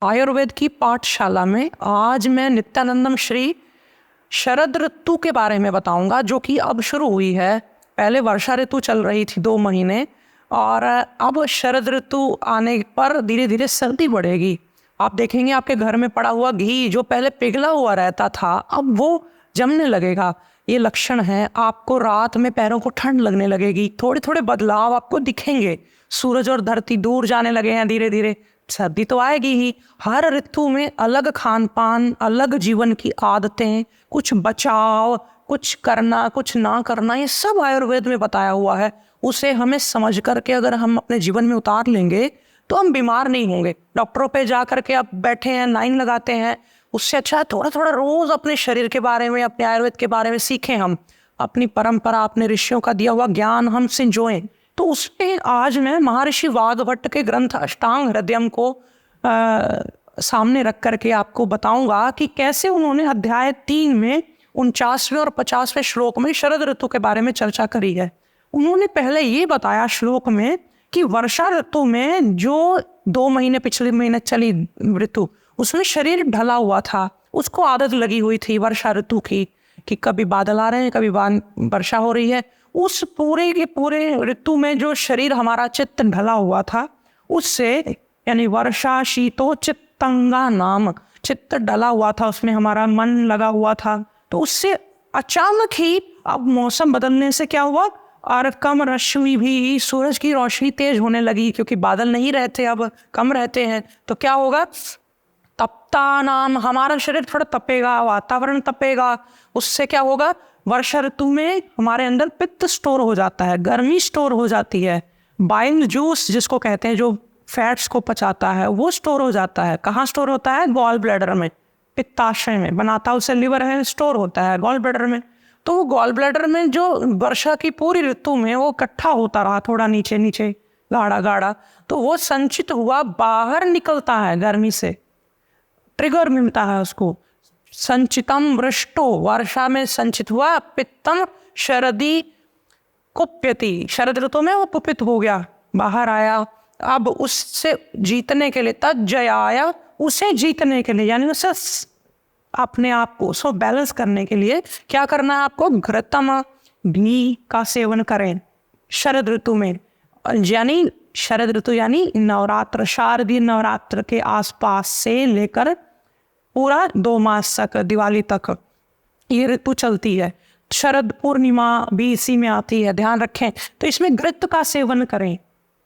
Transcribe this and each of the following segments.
आयुर्वेद की पाठशाला में आज मैं नित्यानंदम श्री शरद ऋतु के बारे में बताऊंगा, जो कि अब शुरू हुई है। पहले वर्षा ऋतु चल रही थी 2 महीने, और अब शरद ऋतु आने पर धीरे धीरे सर्दी बढ़ेगी। आप देखेंगे आपके घर में पड़ा हुआ घी जो पहले पिघला हुआ रहता था, अब वो जमने लगेगा। ये लक्षण है। आपको रात में पैरों को ठंड लगने लगेगी। थोड़े थोड़े बदलाव आपको दिखेंगे। सूरज और धरती दूर जाने लगे हैं धीरे धीरे। सर्दी तो आएगी ही। हर ऋतु में अलग खान पान, अलग जीवन की आदतें, कुछ बचाव, कुछ करना, कुछ ना करना, ये सब आयुर्वेद में बताया हुआ है। उसे हमें समझ करके अगर हम अपने जीवन में उतार लेंगे तो हम बीमार नहीं होंगे। डॉक्टरों पे जा करके आप बैठे हैं, लाइन लगाते हैं, उससे अच्छा थोड़ा थोड़ा रोज अपने शरीर के बारे में, अपने आयुर्वेद के बारे में सीखें। हम अपनी परंपरा, अपने ऋषियों का दिया हुआ ज्ञान हम संजोएं। तो उसमें आज मैं महर्षि वाग्भट के ग्रंथ अष्टांग हृदयम को सामने रख करके आपको बताऊंगा कि कैसे उन्होंने अध्याय 3 में 49वें और 50वें श्लोक में शरद ऋतु के बारे में चर्चा करी है। उन्होंने पहले ये बताया श्लोक में कि वर्षा ऋतु में जो 2 महीने पिछले महीने चली ऋतु, उसमें शरीर ढला हुआ था, उसको आदत लगी हुई थी वर्षा ऋतु की, कि कभी बादल आ रहे हैं, कभी वर्षा हो रही है। उस पूरे के पूरे ऋतु में जो शरीर हमारा चित्त ढला हुआ था, उससे यानी वर्षा शीतो चित्तंगा नाम, चित्त डला हुआ था, उसमें हमारा मन लगा हुआ था। तो उससे अचानक ही अब मौसम बदलने से क्या हुआ, और कम रश्मि भी, सूरज की रोशनी तेज होने लगी, क्योंकि बादल नहीं रहते, अब कम रहते हैं। तो क्या होगा, तपता नाम, हमारा शरीर थोड़ा तपेगा, वातावरण तपेगा। उससे क्या होगा, वर्षा ऋतु में हमारे अंदर पित्त स्टोर हो जाता है, गर्मी स्टोर हो जाती है। बाइल जूस जिसको कहते हैं, जो फैट्स को पचाता है, वो स्टोर हो जाता है। कहाँ स्टोर होता है, गॉल ब्लैडर में, पित्ताशय में बनाता है उसे लिवर है, स्टोर होता है गॉल ब्लैडर में। तो वो गॉल ब्लैडर में जो वर्षा की पूरी ऋतु में वो इकट्ठा होता रहा, थोड़ा नीचे नीचे गाढ़ा गाढ़ा, तो वो संचित हुआ बाहर निकलता है गर्मी से, ट्रिगर मिलता है उसको। संचितम वृष्टो, वर्षा में संचित हुआ, पित्तम शरदी कुप्यति, शरद ऋतु में वो कुपित हो गया, बाहर आया। अब उससे जीतने के लिए, तज्जयाय, उसे जीतने के लिए, यानी उसे अपने आप को उसको बैलेंस करने के लिए क्या करना है आपको, घृतम, घी का सेवन करें शरद ऋतु में। यानी शरद ऋतु यानी नवरात्र, शारदीय नवरात्र के आसपास से लेकर पूरा 2 मास तक, दिवाली तक ये ऋतु चलती है। शरद पूर्णिमा भी इसी में आती है, ध्यान रखें। तो इसमें घृत का सेवन करें।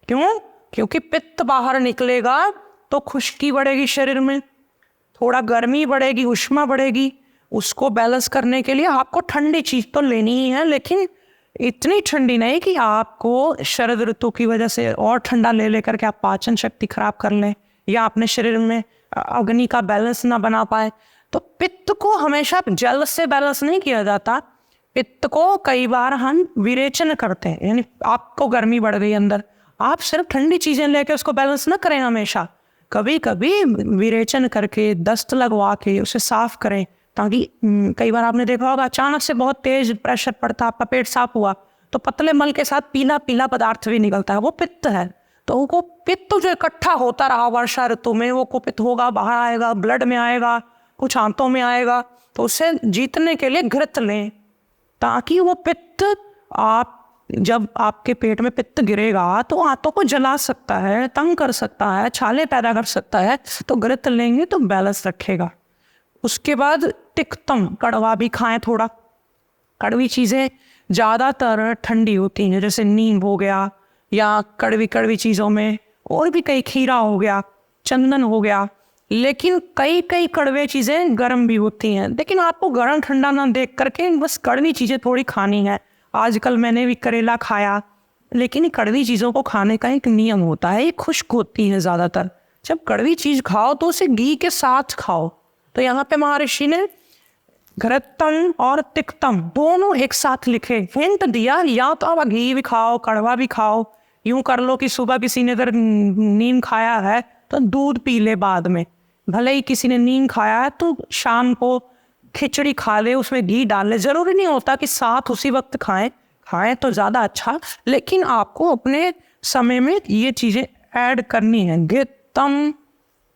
क्यों? क्योंकि पित्त बाहर निकलेगा तो खुश्की बढ़ेगी शरीर में, थोड़ा गर्मी बढ़ेगी, उष्मा बढ़ेगी। उसको बैलेंस करने के लिए आपको ठंडी चीज तो लेनी ही है, लेकिन इतनी ठंडी नहीं कि आपको शरद ऋतु की वजह से और ठंडा ले लेकर के आप पाचन शक्ति खराब कर लें, या अपने शरीर में अग्नि का बैलेंस ना बना पाए। तो पित्त को हमेशा जल से बैलेंस नहीं किया जाता। पित्त को कई बार हम विरेचन करते हैं, यानी आपको गर्मी बढ़ गई अंदर, आप सिर्फ ठंडी चीजें लेके उसको बैलेंस ना करें हमेशा। कभी कभी विरेचन करके, दस्त लगवा के उसे साफ करें, ताकि कई बार आपने देखा होगा अचानक से बहुत तेज प्रेशर पड़ता, आपका पेट साफ हुआ तो पतले मल के साथ पीला पीला पदार्थ भी निकलता है, वो पित्त है। तो वो पित्त जो इकट्ठा होता रहा वर्षा ऋतु में, वो कुपित होगा, बाहर आएगा, ब्लड में आएगा, कुछ आंतों में आएगा। तो उसे जीतने के लिए घृत लें, ताकि वो पित्त, आप जब आपके पेट में पित्त गिरेगा तो आंतों को जला सकता है, तंग कर सकता है, छाले पैदा कर सकता है। तो घृत लेंगे तो बैलेंस रखेगा। उसके बाद तिक्तम, कड़वा भी खाएं थोड़ा। कड़वी चीज़ें ज़्यादातर ठंडी होती हैं, जैसे नीम हो गया, या कड़वी कड़वी चीज़ों में और भी कई, खीरा हो गया, चंदन हो गया। लेकिन कई कई कड़वे चीज़ें गर्म भी होती हैं, लेकिन आपको गर्म ठंडा ना देख करके बस कड़वी चीज़ें थोड़ी खानी है। आजकल मैंने भी करेला खाया, लेकिन कड़वी चीज़ों को खाने का एक नियम होता है, ये खुश्क होती है ज़्यादातर। जब कड़वी चीज़ खाओ तो उसे घी के साथ खाओ। तो यहाँ पे महर्षि ने घृतम और तिक्तम दोनों एक साथ लिखे, हिंट दिया, या तो आप घी भी खाओ, कड़वा भी खाओ। यूं कर लो कि सुबह किसी ने अगर नीम खाया है तो दूध पी ले बाद में, भले ही किसी ने नीम खाया है तो शाम को खिचड़ी खा ले, उसमें घी डाल ले। जरूरी नहीं होता कि साथ उसी वक्त खाएं तो ज़्यादा अच्छा, लेकिन आपको अपने समय में ये चीज़ें ऐड करनी है। घृतम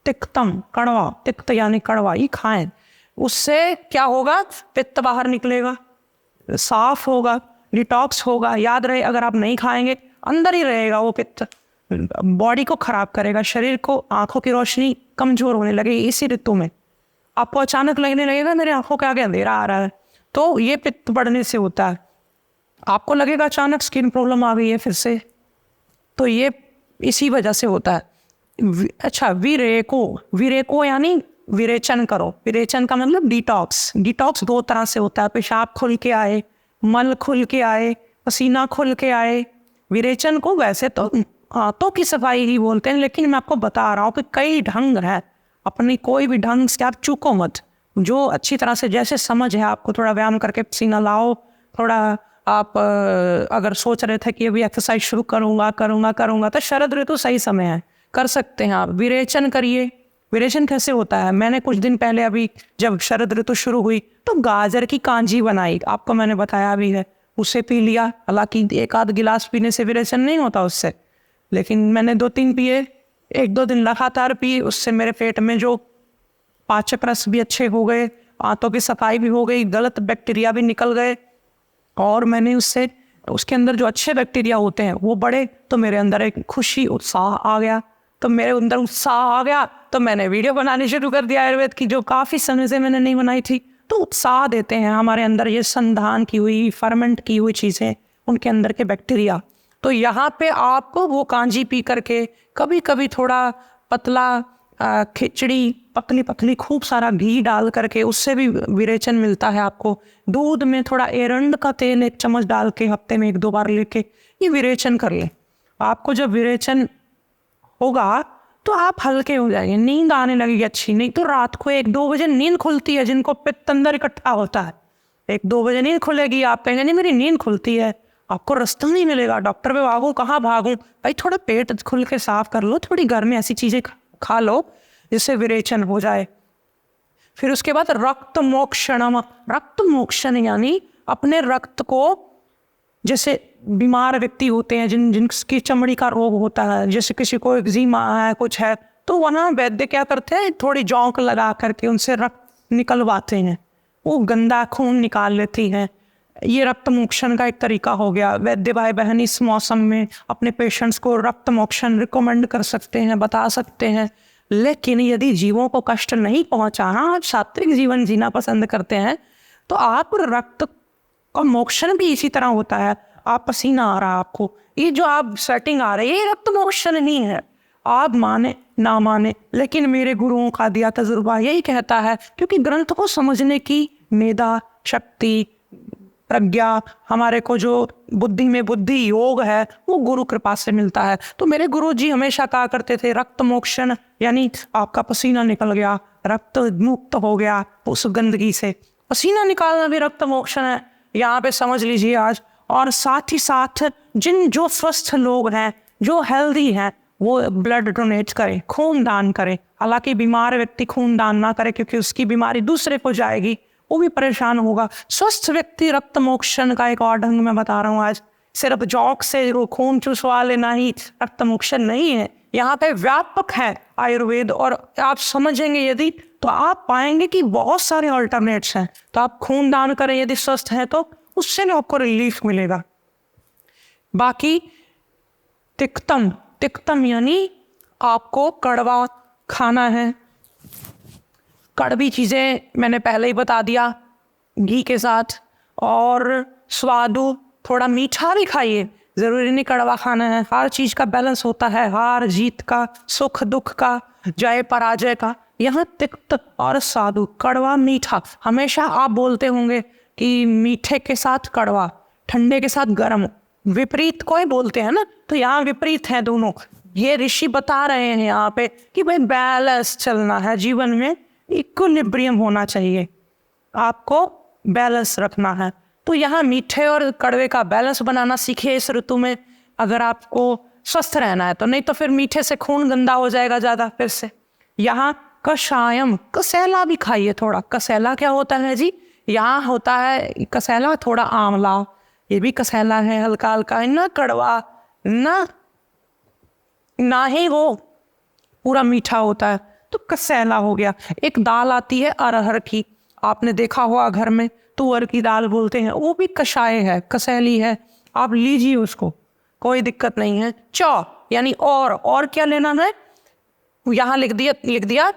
तिक्तम, कड़वा, तिक्त यानी कड़वा, ये खाएं। उससे क्या होगा? पित्त बाहर निकलेगा, साफ होगा, डिटॉक्स होगा। याद रहे, अगर आप नहीं खाएंगे अंदर ही रहेगा वो पित्त, बॉडी को खराब करेगा, शरीर को, आंखों की रोशनी कमजोर होने लगेगी। इसी ऋतु में आपको अचानक लगने लगेगा मेरे आंखों के आगे अंधेरा आ रहा है, तो ये पित्त बढ़ने से होता है। आपको लगेगा अचानक स्किन प्रॉब्लम आ गई है फिर से, तो ये इसी वजह से होता है। अच्छा, विरेको, विरेको यानी विरेचन करो। विरेचन का मतलब डिटॉक्स। डिटॉक्स दो तरह से होता है, पेशाब खुल के आए, मल खुल के आए, पसीना खुल के आए। विरेचन को वैसे तो हाथों की सफाई ही बोलते हैं, लेकिन मैं आपको बता रहा हूँ कि कई ढंग है। अपनी कोई भी ढंग से आप चूको मत। जो अच्छी तरह से, जैसे समझ है आपको, थोड़ा व्यायाम करके पसीना लाओ। थोड़ा आप अगर सोच रहे थे कि अभी एक्सरसाइज शुरू करूँगा, तो शरद ऋतु सही समय है, कर सकते हैं आप। विरेचन करिए। विरेचन कैसे होता है? मैंने कुछ दिन पहले, अभी जब शरद ऋतु शुरू हुई, तो गाजर की कांजी बनाई, आपको मैंने बताया भी है, उसे पी लिया। हालांकि एक आध गिलास पीने से विरेचन नहीं होता उससे, लेकिन मैंने 2-3 पिए, 1-2 दिन लगातार पी। उससे मेरे पेट में जो पाचक रस भी अच्छे हो गए, आंतों की सफाई भी हो गई, गलत बैक्टीरिया भी निकल गए, और मैंने उससे, उसके अंदर जो अच्छे बैक्टीरिया होते हैं वो बढ़े, तो मेरे अंदर एक खुशी, उत्साह आ गया। तो मेरे अंदर उत्साह आ गया तो मैंने वीडियो बनानी शुरू कर दिया आयुर्वेद की, जो काफ़ी समय से मैंने नहीं बनाई थी। तो उत्साह देते हैं हमारे अंदर ये संधान की हुई, फर्मेंट की हुई चीज़ें, उनके अंदर के बैक्टीरिया। तो यहाँ पे आपको वो कांजी पी करके, कभी कभी थोड़ा पतला खिचड़ी, पतली पतली खूब सारा घी डाल करके, उससे भी विरेचन मिलता है आपको। दूध में थोड़ा एरंड का तेल 1 चम्मच डाल के हफ्ते में 1-2 बार लेके ये विरेचन कर लें। आपको जब विरेचन होगा तो आप हल्के हो जाएंगे, नींद आने लगेगी अच्छी। नहीं तो रात को 1-2 बजे नींद खुलती है, जिनको पित्त अंदर इकट्ठा होता है, 1-2 बजे नींद खुलेगी, आप कहेंगे नहीं मेरी नींद खुलती है, आपको रास्ता नहीं मिलेगा, डॉक्टर पे भागूं, कहाँ भागूं? भाई थोड़ा पेट खुल के साफ कर लो, थोड़ी घर में ऐसी चीजें खा लो जिससे विरेचन हो जाए। फिर उसके बाद रक्त मोक्षणम। रक्त मोक्षण यानी अपने रक्त को, जैसे बीमार व्यक्ति होते हैं जिनकी चमड़ी का रोग होता है, जैसे किसी को एक्जिमा है, कुछ है, तो वहाँ वैद्य क्या करते हैं, थोड़ी जौंक लगा करके उनसे रक्त निकलवाते हैं, वो गंदा खून निकाल लेती हैं। ये रक्त मोक्षण का एक तरीका हो गया। वैद्य भाई बहन इस मौसम में अपने पेशेंट्स को रक्त मोक्षण रिकमेंड कर सकते हैं, बता सकते हैं। लेकिन यदि जीवों को कष्ट नहीं पहुंचाना, आप सात्विक जीवन जीना पसंद करते हैं, तो आप रक्त का मोक्षण भी इसी तरह होता है। आप पसीना आ रहा है आपको, ये जो आप स्वेटिंग आ रही है, ये रक्त मोक्षण नहीं है। आप माने ना माने, लेकिन मेरे गुरुओं का दिया तजुर्बा यही कहता है, क्योंकि ग्रंथ को समझने की मेधा, शक्ति, प्रज्ञा, हमारे को जो बुद्धि में बुद्धि योग है, वो गुरु कृपा से मिलता है। तो मेरे गुरु जी हमेशा कहा करते थे, रक्त मोक्षण यानी आपका पसीना निकल गया, रक्त मुक्त हो गया उस गंदगी से। पसीना निकालना भी रक्त मोक्षण है, यहाँ पे समझ लीजिए आज। और साथ ही साथ जो स्वस्थ लोग हैं, जो हेल्दी हैं, वो ब्लड डोनेट करें, खून दान करें। हालांकि बीमार व्यक्ति खून दान ना करे, क्योंकि उसकी बीमारी दूसरे को जाएगी, वो भी परेशान होगा। स्वस्थ व्यक्ति रक्त मोक्षण का एक और ढंग मैं बता रहा हूँ आज। सिर्फ जौक से वो खून चुसवा लेना ही रक्त मोक्षण नहीं है, यहाँ पे व्यापक है आयुर्वेद। और आप समझेंगे यदि, तो आप पाएंगे कि बहुत सारे अल्टरनेट्स हैं। तो आप खून दान करें यदि स्वस्थ हैं, तो उससे भी आपको रिलीफ मिलेगा। बाकी तिक्तम, तिक्तम यानी आपको कड़वा खाना है। कड़वी चीज़ें मैंने पहले ही बता दिया, घी के साथ। और स्वादु, थोड़ा मीठा भी खाइए, ज़रूरी नहीं कड़वा खाना है। हर चीज़ का बैलेंस होता है, हार जीत का, सुख दुख का, जय पराजय का। यहाँ तिक्त और स्वादु, कड़वा मीठा। हमेशा आप बोलते होंगे कि मीठे के साथ कड़वा, ठंडे के साथ गर्म, विपरीत कोई बोलते हैं ना, तो यहाँ विपरीत है दोनों। ये ऋषि बता रहे हैं यहाँ पे कि भाई बैलेंस चलना है जीवन में, इक्विलिब्रियम होना चाहिए, आपको बैलेंस रखना है। तो यहाँ मीठे और कड़वे का बैलेंस बनाना सीखिए इस ऋतु में, अगर आपको स्वस्थ रहना है तो। नहीं तो फिर मीठे से खून गंदा हो जाएगा ज़्यादा फिर से। यहाँ कषायम, कसैला भी खाइए थोड़ा। कसैला क्या होता है जी? यहाँ होता है कसैला थोड़ा आंवला, ये भी कसैला है, हल्का हल्का, ना कड़वा ना ही वो पूरा मीठा होता है। तो कसैला हो गया। एक दाल आती है अरहर की, आपने देखा होगा घर में, तुअर की दाल बोलते हैं, वो भी कषाय है, कसैली है, आप लीजिए उसको, कोई दिक्कत नहीं है। चौ यानी और क्या लेना है, यहाँ लिख दिया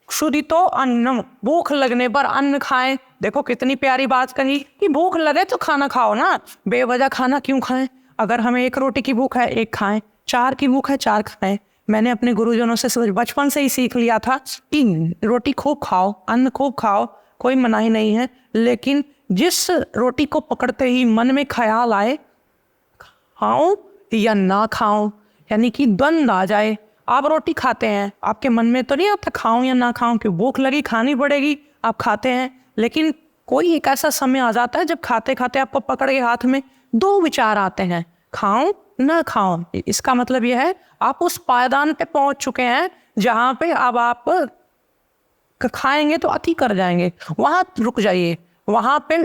क्षुधितो अन्नम, भूख लगने पर अन्न खाएं। देखो कितनी प्यारी बात कही कि भूख लगे तो खाना खाओ ना, बेवजह खाना क्यों खाएं। अगर हमें 1 रोटी की भूख है 1 खाएं, 4 की भूख है 4 खाएं। मैंने अपने गुरुजनों से बचपन से ही सीख लिया था कि रोटी खूब खाओ, अन्न खूब खाओ, कोई मनाही नहीं है, लेकिन जिस रोटी को पकड़ते ही मन में ख्याल आए खाऊं या ना खाऊं, यानी कि द्वंद आ जाए। आप रोटी खाते हैं, आपके मन में तो नहीं आता खाऊं या ना खाऊं, क्यों, भूख लगी खानी पड़ेगी, आप खाते हैं। लेकिन कोई एक ऐसा समय आ जाता है जब खाते खाते आपको पकड़ के हाथ में 2 विचार आते हैं, खाऊं ना खाऊं। इसका मतलब यह है आप उस पायदान पे पहुंच चुके हैं जहां पे अब आप खाएंगे तो अति कर जाएंगे, वहां रुक जाइए, वहां पे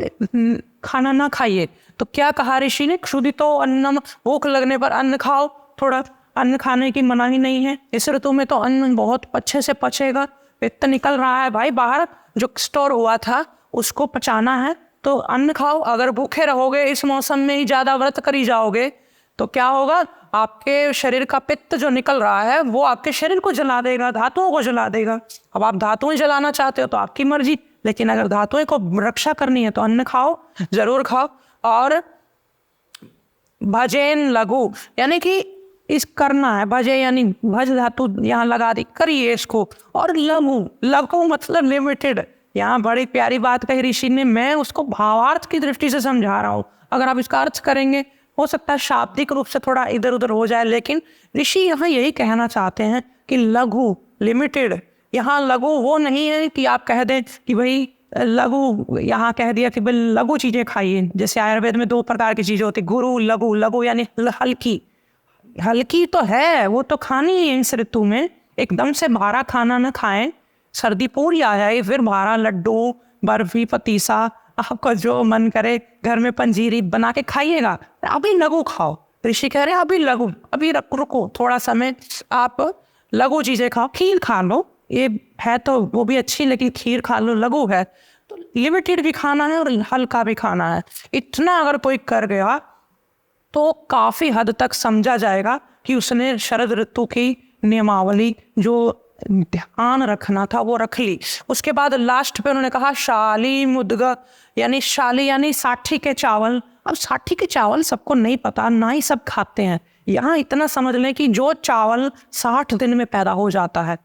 खाना ना खाइए। तो क्या कहा ऋषि ने, क्षुधितो अन्नम, भूख लगने पर अन्न खाओ, थोड़ा अन्न खाने की मनाही नहीं है। इस ऋतु में तो अन्न बहुत अच्छे से पचेगा, पित्त निकल रहा है भाई बाहर, जो स्टोर हुआ था उसको पचाना है, तो अन्न खाओ। अगर भूखे रहोगे इस मौसम में ही ज्यादा व्रत करी जाओगे तो क्या होगा, आपके शरीर का पित्त जो निकल रहा है वो आपके शरीर को जला देगा, धातुओं को जला देगा। अब आप धातुएं जलाना चाहते हो तो आपकी मर्जी, लेकिन अगर धातुएं को रक्षा करनी है तो अन्न खाओ, जरूर खाओ। और भजेन लघु, यानी कि इस करना है, भजे यानी भज धातु यहाँ लगा दी, करिए इसको। और लघु, लघु मतलब लिमिटेड, यहाँ बड़ी प्यारी बात कही ऋषि ने, मैं उसको भावार्थ की दृष्टि से समझा रहा हूँ। अगर आप इसका अर्थ करेंगे हो सकता है शाब्दिक रूप से थोड़ा इधर उधर हो जाए, लेकिन ऋषि यहाँ यही कहना चाहते हैं कि लघु, लिमिटेड। यहाँ लघु वो नहीं है कि आप कह दें कि भाई लघु, यहाँ कह दिया कि भाई लघु चीजें खाइए। जैसे आयुर्वेद में 2 प्रकार की चीजें होती, गुरु लघु। लघु यानी हल्की, हल्की तो है, वो तो खानी है इस ऋतु में, एकदम से भारा खाना न खाएं। सर्दी पूरी आ जाए फिर भारा लड्डू, बर्फी, पतीसा, आपका जो मन करे घर में पंजीरी बना के खाइएगा, अभी लघु खाओ। ऋषि कह रहे हैं अभी लघु, अभी रुको थोड़ा समय, आप लघु चीजें खाओ, खीर खा लो, ये है तो वो भी अच्छी, लेकिन खीर खा लो, लघु है तो लिमिटेड भी खाना है और हल्का भी खाना है। इतना अगर कोई कर गया तो काफी हद तक समझा जाएगा कि उसने शरद ऋतु की नियमावली जो ध्यान रखना था वो रख ली। उसके बाद लास्ट पे उन्होंने कहा शाली मुद्ग, यानी शाली यानी साठी के चावल। अब साठी के चावल सबको नहीं पता, ना ही सब खाते हैं। यहाँ इतना समझ लें कि जो चावल 60 दिन में पैदा हो जाता है,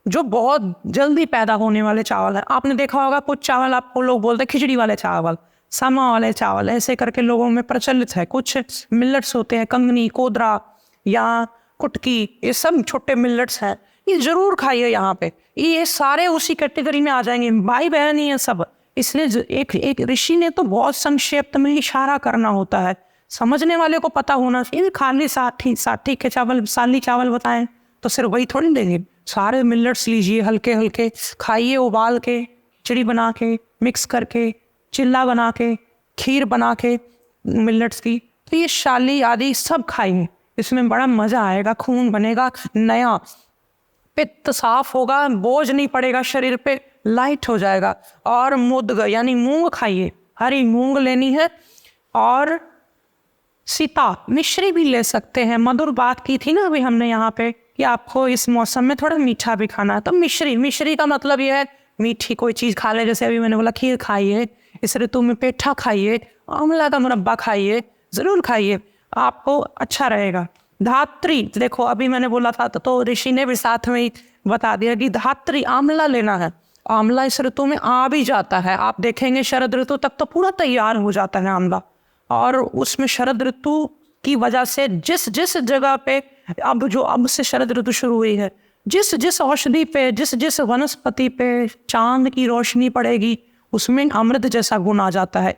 जो बहुत जल्दी पैदा होने वाले चावल है, आपने देखा होगा कुछ चावल आपको लोग बोलते हैं खिचड़ी वाले चावल, समा वाले चावल, ऐसे करके लोगों में प्रचलित है। कुछ मिलेट्स होते हैं, कंगनी, कोदरा या कुटकी, ये सब छोटे मिलेट्स हैं, ये जरूर खाइए। यहाँ पे ये सारे उसी कैटेगरी में आ जाएंगे, भाई बहन ही है सब। इसलिए एक ऋषि ने तो बहुत संक्षेप में इशारा करना होता है, समझने वाले को पता होना चाहिए। खाली साठी के चावल, साली चावल बताएं तो सिर्फ वही थोड़ी देंगे, सारे मिलेट्स लीजिए, हल्के हल्के खाइए, उबाल के, खिचड़ी बना के, मिक्स करके, चिल्ला बना के, खीर बना के मिलेट्स की, तो ये शाली आदि सब खाइए, इसमें बड़ा मजा आएगा, खून बनेगा नया, पित्त साफ होगा, बोझ नहीं पड़ेगा शरीर पे, लाइट हो जाएगा। और मुद्ग यानी मूंग खाइए, हरी मूंग लेनी है। और सीता, मिश्री भी ले सकते हैं, मधुर बात की थी ना अभी हमने यहाँ पे कि आपको इस मौसम में थोड़ा मीठा भी खाना है, तो मिश्री का मतलब ये है मीठी कोई चीज खा ले, जैसे अभी मैंने बोला खीर खाइए, इस ऋतु में पेठा खाइए, आंवला का मुरब्बा खाइए, जरूर खाइए, आपको अच्छा रहेगा। धात्री, देखो अभी मैंने बोला था तो ऋषि ने भी साथ में ही बता दिया कि धात्री, आंवला लेना है। आंवला इस ऋतु में आ भी जाता है, आप देखेंगे शरद ऋतु तक तो पूरा तैयार हो जाता है आंवला। और उसमें शरद ऋतु की वजह से जिस जिस जगह पे अब से शरद ऋतु शुरू हुई है, जिस जिस औषधि पे, जिस जिस वनस्पति पे चांद की रोशनी पड़ेगी, उसमें अमृत जैसा गुण आ जाता है।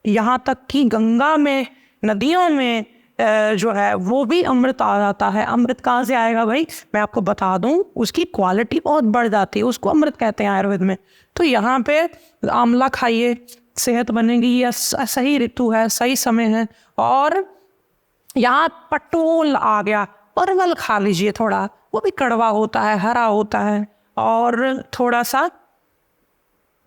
यहाँ तक कि गंगा में, नदियों में जो है वो भी अमृत आ जाता है। अमृत कहाँ से आएगा भाई, मैं आपको बता दूं, उसकी क्वालिटी बहुत बढ़ जाती है, उसको अमृत कहते हैं आयुर्वेद में। तो यहाँ पे आंवला खाइए, सेहत बनेगी, यह सही ऋतु है, सही समय है। और यहाँ पटोल आ गया, परवल खा लीजिए थोड़ा, वो भी कड़वा होता है, हरा होता है और थोड़ा सा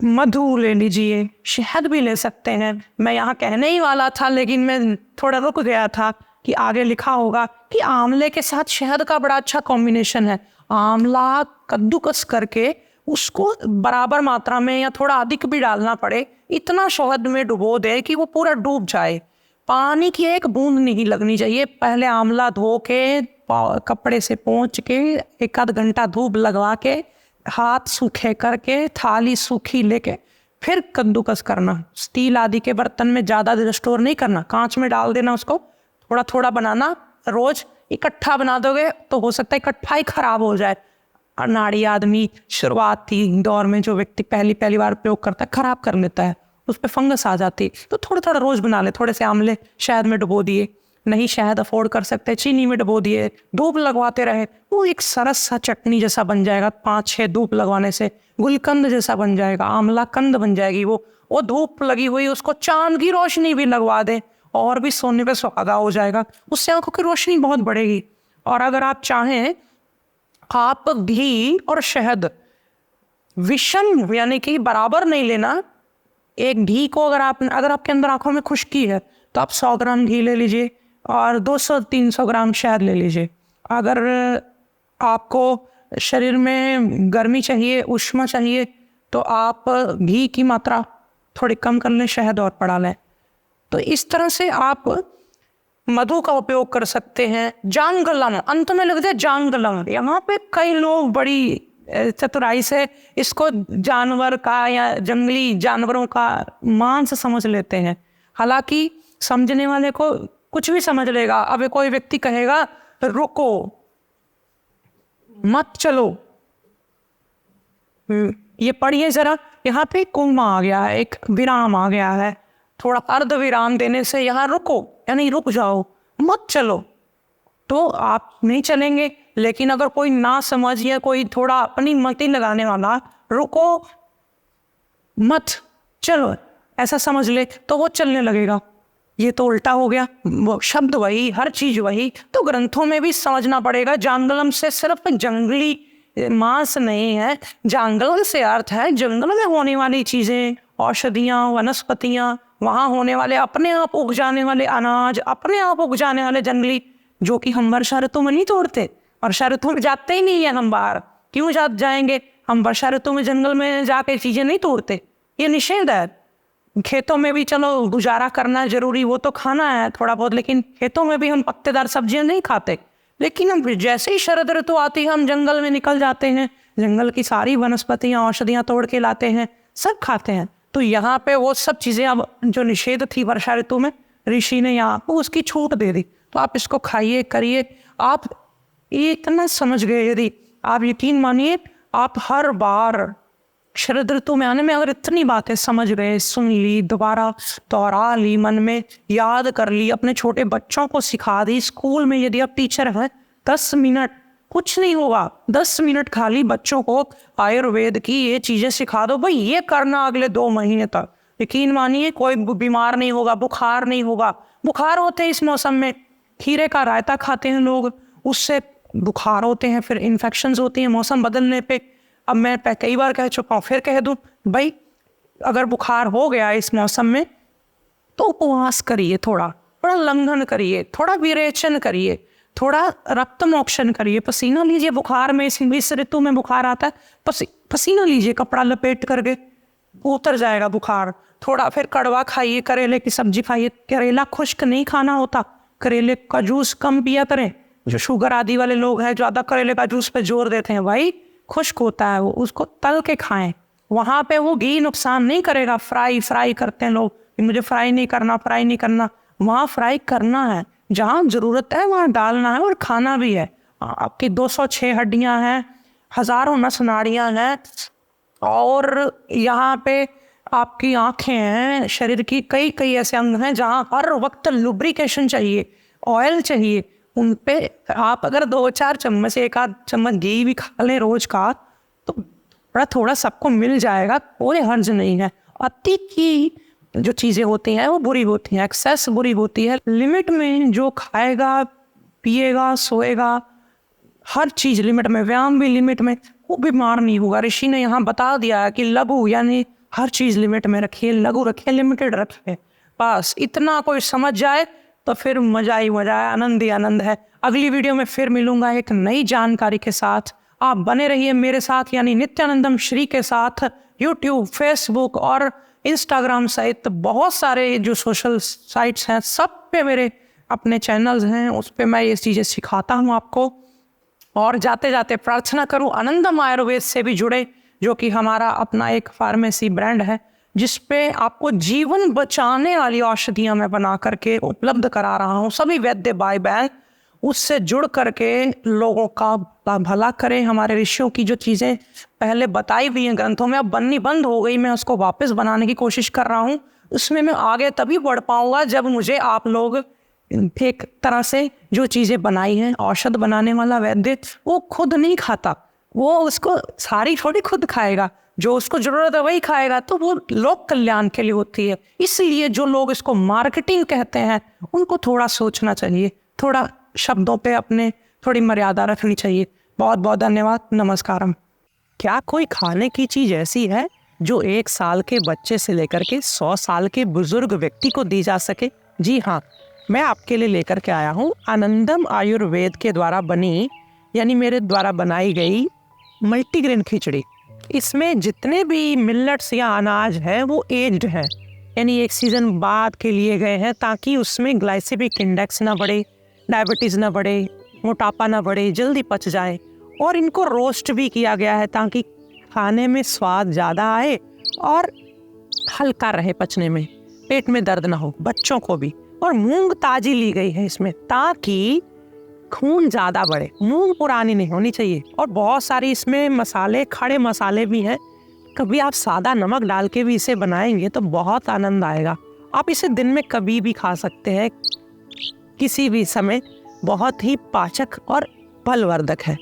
मधु ले लीजिए, शहद भी ले सकते हैं। मैं यहाँ कहने ही वाला था लेकिन मैं थोड़ा रुक गया था कि आगे लिखा होगा कि आंवले के साथ शहद का बड़ा अच्छा कॉम्बिनेशन है। आंवला कद्दूकस करके उसको बराबर मात्रा में या थोड़ा अधिक भी डालना पड़े, इतना शहद में डुबो दे कि वो पूरा डूब जाए, पानी की एक बूंद नहीं लगनी चाहिए। पहले आंवला धो के कपड़े से पोंछ के 1 आध घंटा धूप लगवा के हाथ सूखे करके थाली सूखी लेके फिर कद्दूकस करना। स्टील आदि के बर्तन में ज़्यादा देर स्टोर नहीं करना, कांच में डाल देना, उसको थोड़ा थोड़ा बनाना। रोज इकट्ठा बना दोगे तो हो सकता है इकट्ठा ही खराब हो जाए। अनाड़ी आदमी शुरुआती दौर में जो व्यक्ति पहली बार प्रयोग करता है खराब कर लेता है, उस पर फंगस आ जाती है। तो थोड़ा थोड़ा रोज बना ले। थोड़े से आंवले शहद में डुबो दिए, नहीं शहद अफोर्ड कर सकते चीनी में डुबो दिए, धूप लगवाते रहे, वो एक सरस सा चटनी जैसा बन जाएगा। 5-6 धूप लगवाने से गुलकंद जैसा बन जाएगा, आंवला कंद बन जाएगी। वो धूप लगी हुई उसको चांद की रोशनी भी लगवा दे और भी सोने पे सुहागा हो जाएगा, उससे आंखों की रोशनी बहुत बढ़ेगी। और अगर आप चाहें, आप घी और शहद विषम यानी कि बराबर नहीं लेना। एक घी को अगर आपके अंदर आंखों में खुश्की है तो आप 100 ग्राम घी ले लीजिए और 200-300 ग्राम शहद ले लीजिए। अगर आपको शरीर में गर्मी चाहिए, ऊष्मा चाहिए, तो आप घी की मात्रा थोड़ी कम कर लें, शहद और बढ़ा लें। तो इस तरह से आप मधु का उपयोग कर सकते हैं। जांगलम, अंत में लिख दे जांगलम। यहाँ पे कई लोग बड़ी चतुराई से इसको जानवर का या जंगली जानवरों का मांस समझ लेते हैं, हालांकि समझने वाले को कुछ भी समझ लेगा। अब कोई व्यक्ति कहेगा रुको, मत चलो, ये पढ़िए जरा, यहाँ पे कोमा आ गया है, एक विराम आ गया है। थोड़ा अर्ध विराम देने से यहाँ रुको यानी रुक जाओ, मत चलो, तो आप नहीं चलेंगे। लेकिन अगर कोई ना समझ या कोई थोड़ा अपनी मति लगाने वाला रुको मत चलो ऐसा समझ ले तो वो चलने लगेगा। ये तो उल्टा हो गया, वो शब्द वही, हर चीज वही। तो ग्रंथों में भी समझना पड़ेगा। जांगलम से सिर्फ जंगली मांस नहीं है, जांगलम से अर्थ है जंगल में होने वाली चीजें, औषधियाँ, वनस्पतियाँ, वहाँ होने वाले अपने आप उग जाने वाले अनाज, अपने आप उग जाने वाले जंगली, जो कि हम वर्षा ऋतु में नहीं तोड़ते। वर्षा ऋतु में जाते ही नहीं है हम बाहर, क्यों जाएंगे हम? वर्षा ऋतु में जंगल में जाके चीजें नहीं तोड़ते, ये निषेध है। खेतों में भी चलो गुजारा करना जरूरी, वो तो खाना है थोड़ा बहुत, लेकिन खेतों में भी हम पत्तेदार सब्जियां नहीं खाते। लेकिन हम जैसे ही शरद ऋतु आती है हम जंगल में निकल जाते हैं, जंगल की सारी वनस्पतियां, औषधियां तोड़ के लाते हैं, सब खाते हैं। तो यहाँ पे वो सब चीजें अब जो निषेध थी वर्षा ऋतु में, ऋषि ने यहाँ आपको उसकी छूट दे दी। तो आप इसको खाइए, करिए। आप ये इतना समझ गए, यदि आप यकीन मानिए, आप हर बार शरद ऋतु में आने में अगर इतनी बातें समझ गए, सुन ली, दोबारा दोहरा ली, मन में याद कर ली, अपने छोटे बच्चों को सिखा दी। स्कूल में यदि आप टीचर हैं, 10 मिनट, कुछ नहीं होगा, 10 मिनट खाली बच्चों को आयुर्वेद की ये चीजें सिखा दो, भाई ये करना अगले 2 महीने तक, यकीन मानिए कोई बीमार नहीं होगा, बुखार नहीं होगा। बुखार होते हैं इस मौसम में, खीरे का रायता खाते हैं लोग, उससे बुखार होते हैं, फिर इन्फेक्शंस होती हैं मौसम बदलने पे। अब मैं कई बार कह चुका हूँ, फिर कह दूँ, भाई अगर बुखार हो गया इस मौसम में तो उपवास करिए, थोड़ा लंघन करिए, थोड़ा विरेचन करिए, थोड़ा रक्त मोक्षण करिए, पसीना लीजिए। बुखार में इस ऋतु में बुखार आता है, पसीना लीजिए, कपड़ा लपेट करके, उतर जाएगा बुखार। थोड़ा फिर कड़वा खाइए, करेले की सब्जी खाइए। करेला खुश्क नहीं खाना होता, करेले का जूस कम पिया करें। जो शुगर आदि वाले लोग हैं ज़्यादा करेले का जूस पे जोर देते हैं, भाई खुश्क होता है वो, उसको तल के खाएं। वहाँ पे वो घी नुकसान नहीं करेगा। फ्राई करते हैं लोग, मुझे फ्राई नहीं करना। वहाँ फ्राई करना है, जहाँ ज़रूरत है वहाँ डालना है और खाना भी है। आपकी 206 हड्डियाँ हैं, हज़ारों नस नाड़ियाँ हैं, और यहाँ पे आपकी आँखें हैं, शरीर की कई ऐसे अंग हैं जहाँ हर वक्त लुब्रिकेशन चाहिए, ऑयल चाहिए। उन पे आप अगर 2-4 चम्मच, 1 आध चम्मच घी भी खा लें रोज का, तो थोड़ा सबको मिल जाएगा, कोई हर्ज नहीं है। अति की जो चीज़ें होती हैं वो बुरी होती हैं, एक्सेस बुरी होती है। लिमिट में जो खाएगा, पिएगा, सोएगा, हर चीज़ लिमिट में, व्यायाम भी लिमिट में, वो बीमार नहीं होगा। ऋषि ने यहाँ बता दिया है कि लघु यानी हर चीज़ लिमिट में रखिए, लघु रखिए, लिमिटेड रखिए। बस इतना कोई समझ जाए तो फिर मजा ही मजा है, आनंद ही आनंद है। अगली वीडियो में फिर मिलूंगा एक नई जानकारी के साथ। आप बने रहिए मेरे साथ यानी नित्यानंदम श्री के साथ। यूट्यूब, फेसबुक और इंस्टाग्राम सहित बहुत सारे जो सोशल साइट्स हैं सब पे मेरे अपने चैनल्स हैं, उस पे मैं ये चीज़ें सिखाता हूँ आपको। और जाते जाते प्रार्थना करूँ आनंदम आयुर्वेद से भी जुड़े, जो कि हमारा अपना एक फार्मेसी ब्रांड है जिस पे आपको जीवन बचाने वाली औषधियाँ मैं बना करके उपलब्ध करा रहा हूँ। सभी वैद्य भाई बहन उससे जुड़ करके लोगों का भला करें। हमारे ऋषियों की जो चीज़ें पहले बताई हुई हैं ग्रंथों में अब बननी बंद हो गई, मैं उसको वापस बनाने की कोशिश कर रहा हूँ। उसमें मैं आगे तभी बढ़ पाऊँगा जब मुझे आप लोग एक तरह से जो चीज़ें बनाई हैं, औषध बनाने वाला वैद्य वो खुद नहीं खाता, वो उसको सारी थोड़ी खुद खाएगा, जो उसको जरूरत है वही खाएगा, तो वो लोक कल्याण के लिए होती है। इसलिए जो लोग इसको मार्केटिंग कहते हैं उनको थोड़ा सोचना चाहिए, थोड़ा शब्दों पे अपने थोड़ी मर्यादा रखनी चाहिए। बहुत बहुत धन्यवाद, नमस्कारम। क्या कोई खाने की चीज़ ऐसी है जो 1 साल के बच्चे से लेकर के 100 साल के बुजुर्ग व्यक्ति को दी जा सके? जी हाँ, मैं आपके लिए लेकर के आया हूँ आनंदम आयुर्वेद के द्वारा बनी यानी मेरे द्वारा बनाई गई मल्टीग्रेन खिचड़ी। इसमें जितने भी मिलेट्स या अनाज हैं वो एज्ड हैं, यानी एक सीज़न बाद के लिए गए हैं ताकि उसमें ग्लाइसेमिक इंडेक्स ना बढ़े, डायबिटीज़ ना बढ़े, मोटापा ना बढ़े, जल्दी पच जाए। और इनको रोस्ट भी किया गया है ताकि खाने में स्वाद ज़्यादा आए और हल्का रहे पचने में, पेट में दर्द ना हो, बच्चों को भी। और मूंग ताजी ली गई है इसमें ताकि खून ज़्यादा बढ़े, मूंग पुरानी नहीं होनी चाहिए। और बहुत सारी इसमें मसाले, खड़े मसाले भी हैं। कभी आप सादा नमक डाल के भी इसे बनाएंगे तो बहुत आनंद आएगा। आप इसे दिन में कभी भी खा सकते हैं, किसी भी समय। बहुत ही पाचक और बलवर्धक है।